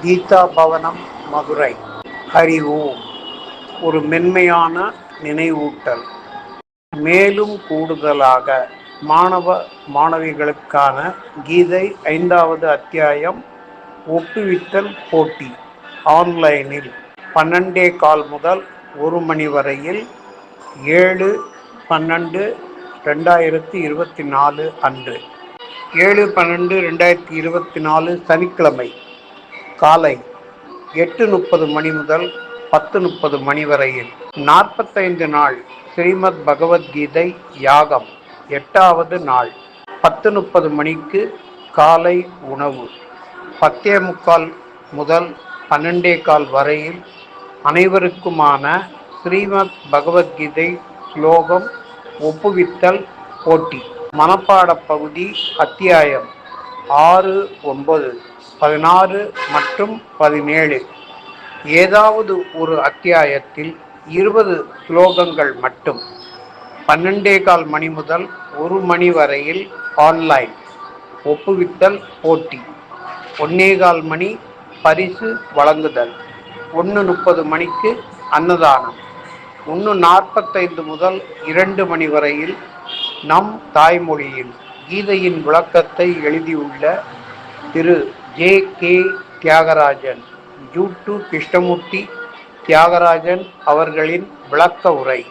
கீதா பவனம், மதுரை. ஹரி ஓம். ஒரு மென்மையான நினைவூட்டல். மேலும் கூடுதலாக மாணவ மாணவிகளுக்கான கீதை 5வது அத்தியாயம் ஒப்புவித்தல் போட்டி ஆன்லைனில் 12:15 முதல் 1 மணி வரையில் 7/12/2024 அன்று 7/12/2024 சனிக்கிழமை காலை 8:30 மணி முதல் 10:30 மணி வரையில் 45 நாள் ஸ்ரீமத் பகவத்கீதை யாகம் 8வது நாள் 10:30 மணிக்கு காலை உணவு 10:45 முதல் 12:15 வரையில் அனைவருக்குமான ஸ்ரீமத் பகவத்கீதை ஸ்லோகம் ஒப்புவித்தல் போட்டி. மனப்பாட பகுதி அத்தியாயம் 6, 9, 16 மற்றும் 17. ஏதாவது ஒரு அத்தியாயத்தில் 20 ஸ்லோகங்கள் மட்டும். 12:15 மணி முதல் 1 மணி வரையில் ஆன்லைன் ஒப்புவித்தல் போட்டி. 1:15 மணி பரிசு வழங்குதல். 1:30 மணிக்கு அன்னதானம். 1:45 முதல் 2 மணி வரையில் நம் தாய்மொழியில் கீதையின் விளக்கத்தை எழுதியுள்ள திரு ஜே.கே. தியாகராஜன், யூடியூப் கிருஷ்ணமூர்த்தி தியாகராஜன் அவர்களின் விளக்க உரை.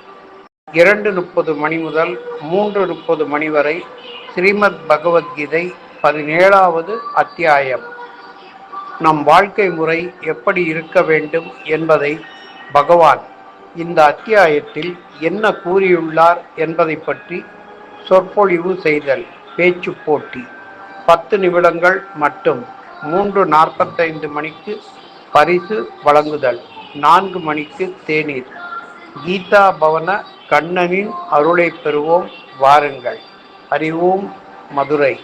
2:30 மணி முதல் 3:30 மணி வரை ஸ்ரீமத் பகவத்கீதை 17வது அத்தியாயம். நம் வாழ்க்கை முறை எப்படி இருக்க வேண்டும் என்பதை பகவான் இந்த அத்தியாயத்தில் என்ன கூறியுள்ளார் என்பதை பற்றி சொற்பொழிவு செய்தல். பேச்சு போட்டி 10 நிமிடங்கள் மட்டும். 3:45 மணிக்கு பரிசு வழங்குதல். 4 மணிக்கு தேநீர். கீதா பவன கண்ணனின் அருளை பெறுவோம் வாருங்கள். ஹரி ஓம், மதுரை.